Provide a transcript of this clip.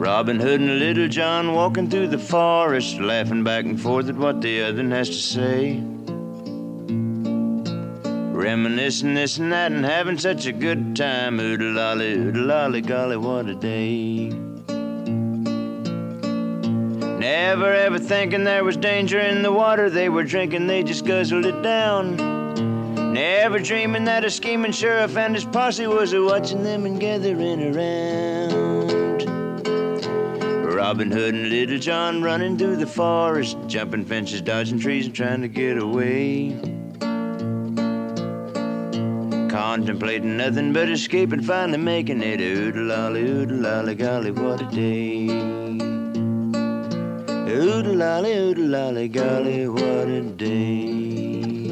Robin Hood and Little John walking through the forest, laughing back and forth at what the other has to say. Reminiscing this and that and having such a good time. Oodle-lolly, golly, what a day. Never ever thinking there was danger in the water they were drinking, they just guzzled it down. Never dreaming that a scheming sheriff and his posse was watching them and gathering around. Robin Hood and Little John running through the forest, jumping fences, dodging trees and trying to get away. Contemplating nothing but escape and finally making it. Oodle-lolly, golly, what a day. Oodle-lolly, golly, what a day.